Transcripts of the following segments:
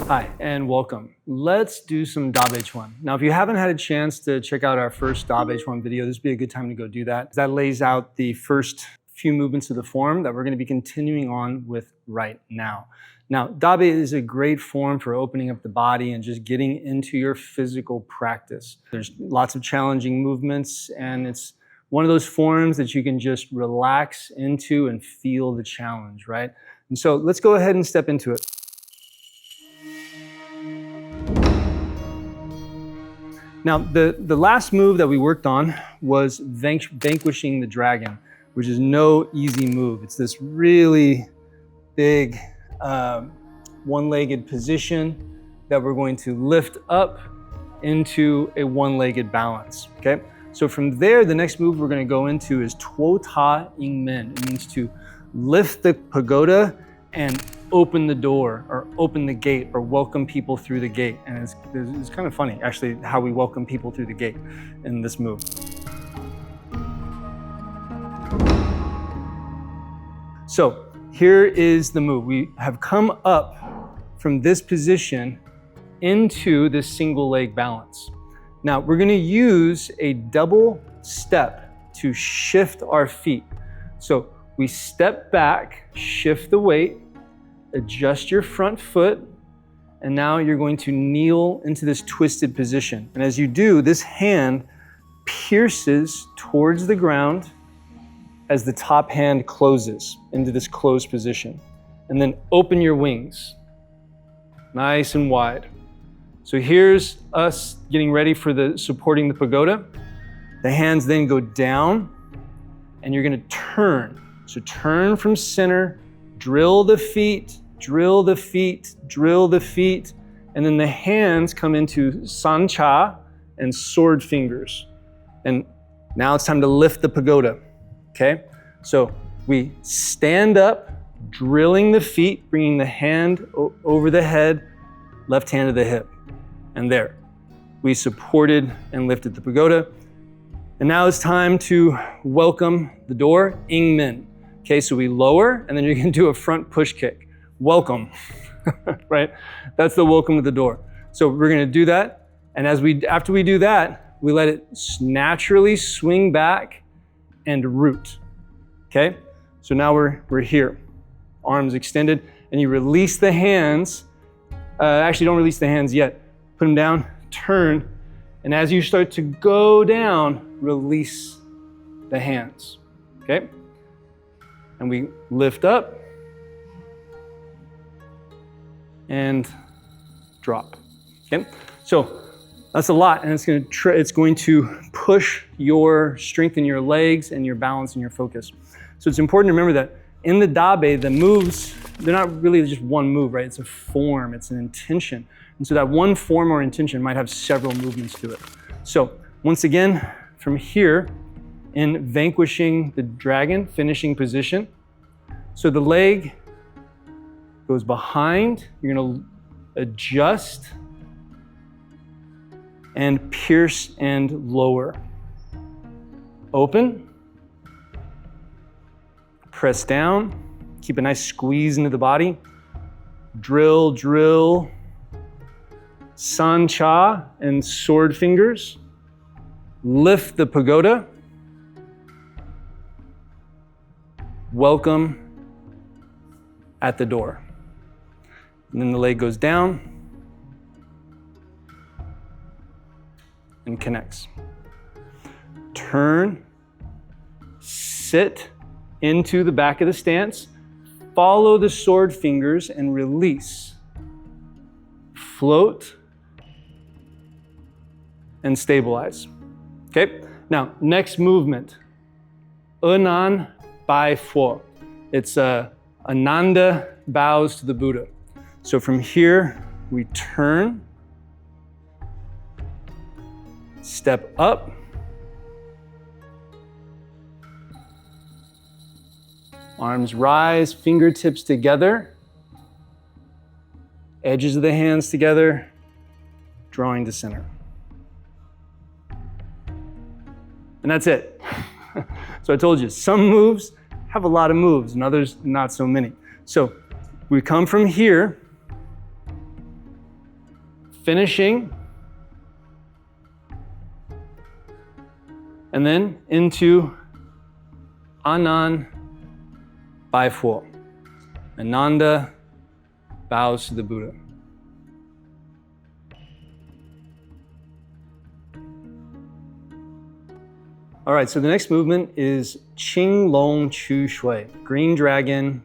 Hi, and welcome. Let's do some Bei Quan. Now, if you haven't had a chance to check out our first Bei Quan video, this would be a good time to go do that. That lays out the first few movements of the form that we're going to be continuing on with right now. Now, Bei is a great form for opening up the body and just getting into your physical practice. There's lots of challenging movements, and it's one of those forms that you can just relax into and feel the challenge, right? And so let's go ahead and step into it. Now, the last move that we worked on was vanquishing the dragon, which is no easy move. It's this really big one-legged position that we're going to lift up into a one-legged balance, okay? So from there, the next move we're going to go into is Tuo Ta Ying Men. It means to lift the pagoda and open the door, or open the gate, or welcome people through the gate. And it's kind of funny, actually, how we welcome people through the gate in this move. So here is the move. We have come up from this position into this single leg balance. Now we're going to use a double step to shift our feet. So we step back, shift the weight, adjust your front foot, and now you're going to kneel into this twisted position. And as you do, this hand pierces towards the ground as the top hand closes into this closed position. And then open your wings, nice and wide. So here's us getting ready for supporting the pagoda. The hands then go down, and you're gonna turn. So turn from center, drill the feet, drill the feet, drill the feet, and then the hands come into San Cha and sword fingers. And now it's time to lift the pagoda, okay? So we stand up, drilling the feet, bringing the hand over the head, left hand to the hip. And there, we supported and lifted the pagoda. And now it's time to welcome the door, Ying Men. Okay, so we lower, and then you're gonna do a front push kick. Welcome, right? That's the welcome to the door. So we're gonna do that, and after we do that, we let it naturally swing back and root, okay? So now we're here, arms extended, and you release the hands. Actually, don't release the hands yet. Put them down, turn, and as you start to go down, release the hands, okay? And we lift up and drop, okay? So that's a lot, and it's going to push your strength in your legs and your balance and your focus. So it's important to remember that in the Bei, the moves, they're not really just one move, right? It's a form, it's an intention. And so that one form or intention might have several movements to it. So once again, from here, in vanquishing the dragon, finishing position. So the leg goes behind, you're gonna adjust and pierce and lower. Open, press down, keep a nice squeeze into the body. Drill, drill, San Cha and sword fingers. Lift the pagoda. Welcome at the door. And then the leg goes down and connects. Turn, sit into the back of the stance, follow the sword fingers and release. Float and stabilize. Okay, now next movement, Enan Bai Fo. It's Ananda bows to the Buddha. So from here, we turn, step up, arms rise, fingertips together, edges of the hands together, drawing to center. And that's it. So I told you, some moves have a lot of moves and others not so many. So we come from here, finishing, and then into Anan Bai Quan. Ananda bows to the Buddha. All right, so the next movement is Qing Long Chu Shui. Green dragon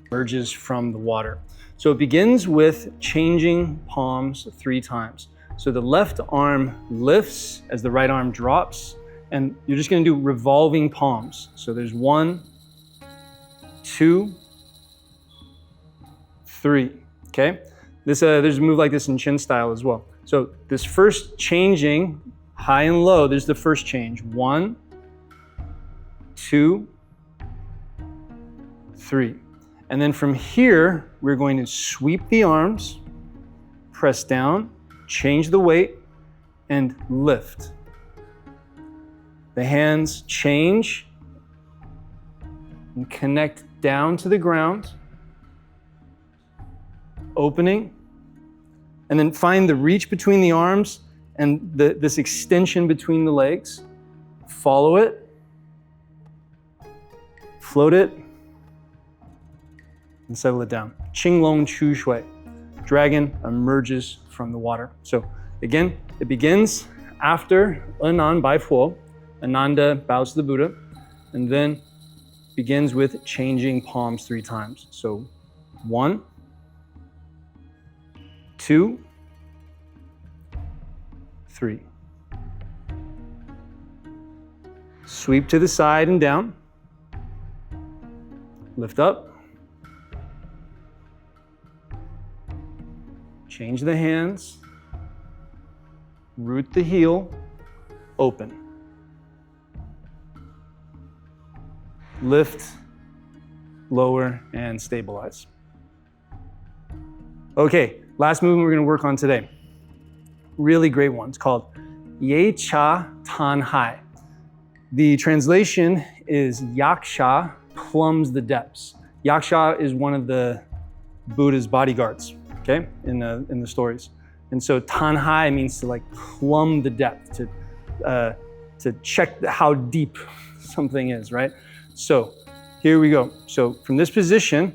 emerges from the water. So it begins with changing palms 3 times. So the left arm lifts as the right arm drops, and you're just gonna do revolving palms. So there's 1, 2, 3, okay? There's a move like this in Chen style as well. So this first changing, high and low, there's the first change. 1, 2, 3. And then from here, we're going to sweep the arms, press down, change the weight, and lift. The hands change and connect down to the ground, opening, and then find the reach between the arms and this extension between the legs. Follow it, float it, and settle it down. Qing Long Chu Shui. Dragon emerges from the water. So again, it begins after Anan Bai Quan. Ananda bows to the Buddha, and then begins with changing palms 3 times. So 1, 2, 3. Sweep to the side and down. Lift up. Change the hands. Root the heel. Open. Lift, lower, and stabilize. Okay, last movement we're going to work on today. Really great one. It's called Ye Cha Tan Hai. The translation is Yaksha plumbs the depths. Yaksha is one of the Buddha's bodyguards, okay, in the stories. And so Tan Hai means to like plumb the depth, to check how deep something is, right? So here we go. So from this position,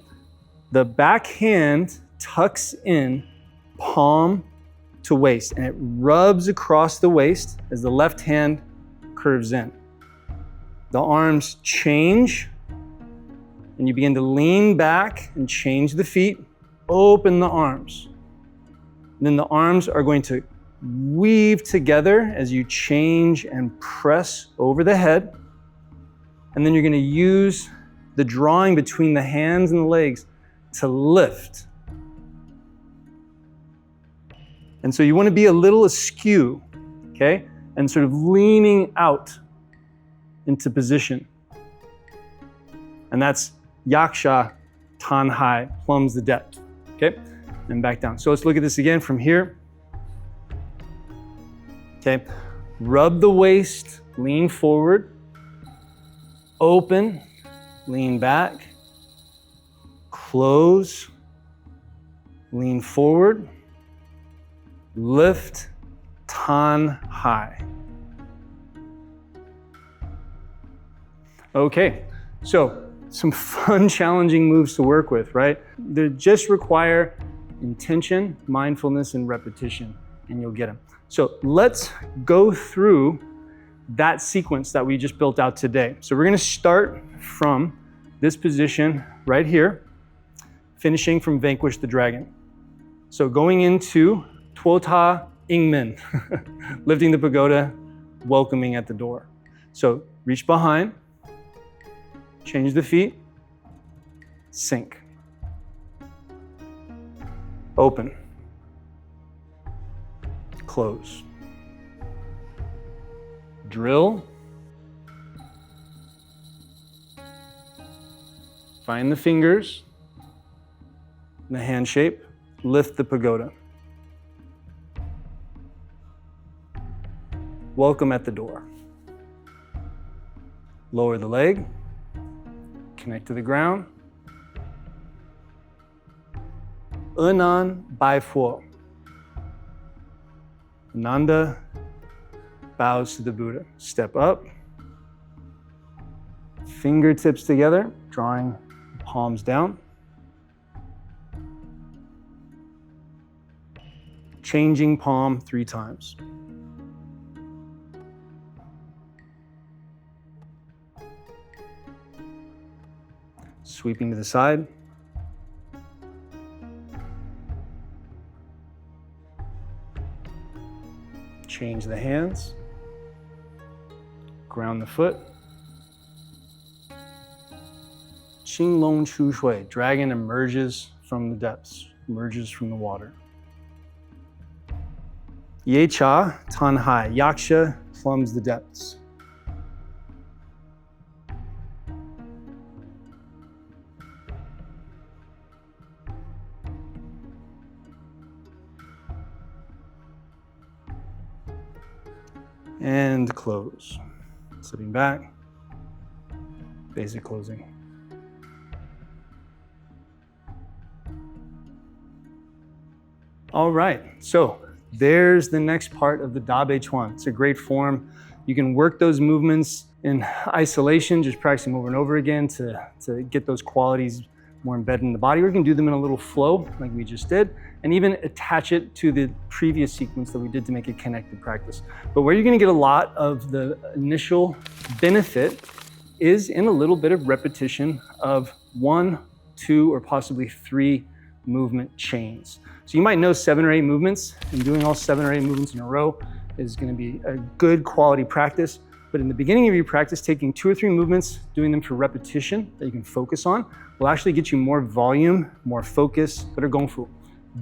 the back hand tucks in, palm to waist, and it rubs across the waist as the left hand curves in. The arms change, and you begin to lean back and change the feet, open the arms. And then the arms are going to weave together as you change and press over the head. And then you're going to use the drawing between the hands and the legs to lift. And so you want to be a little askew, okay? And sort of leaning out into position. And that's Yaksha Tan Hai, plumbs the depth, okay? And back down. So let's look at this again from here. Okay, rub the waist, lean forward. Open, lean back, close, lean forward, lift, Tan Hai. Okay, so some fun, challenging moves to work with, right? They just require intention, mindfulness, and repetition, and you'll get them. So let's go through that sequence that we just built out today. So we're going to start from this position right here, finishing from Vanquish the Dragon. So going into Tuota Ingmen, lifting the pagoda, welcoming at the door. So reach behind, change the feet, sink, open, close. Drill, find the fingers, the hand shape, lift the pagoda. Welcome at the door. Lower the leg, connect to the ground. Anan Bai Quan. Ananda bows to the Buddha. Step up. Fingertips together, drawing palms down. Changing palm 3 times. Sweeping to the side. Change the hands. Ground the foot. Qing Long Chu Shui. Dragon emerges from the depths, emerges from the water. Ye Cha Tan Hai. Yaksha plumbs the depths. And close. Sitting back. Basic closing. All right, so there's the next part of the Bei Quan. It's a great form. You can work those movements in isolation, just practicing over and over again to get those qualities more embedded in the body, or you can do them in a little flow like we just did, and even attach it to the previous sequence that we did to make a connected practice. But where you're gonna get a lot of the initial benefit is in a little bit of repetition of 1, 2, or possibly 3 movement chains. So you might know 7 or 8 movements, and doing all 7 or 8 movements in a row is gonna be a good quality practice. But in the beginning of your practice, taking 2 or 3 movements, doing them for repetition that you can focus on, will actually get you more volume, more focus, better gongfu,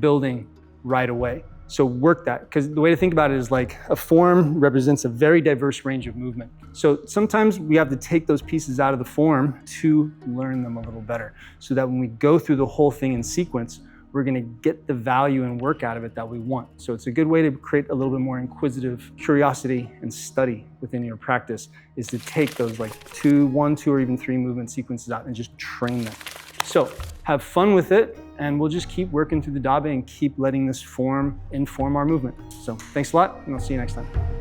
building right away. So work that, because the way to think about it is like a form represents a very diverse range of movement. So sometimes we have to take those pieces out of the form to learn them a little better, so that when we go through the whole thing in sequence, we're gonna get the value and work out of it that we want. So it's a good way to create a little bit more inquisitive curiosity and study within your practice, is to take those like 1, 2, or even 3 movement sequences out and just train them. So have fun with it, and we'll just keep working through the Bei and keep letting this form inform our movement. So thanks a lot, and I'll see you next time.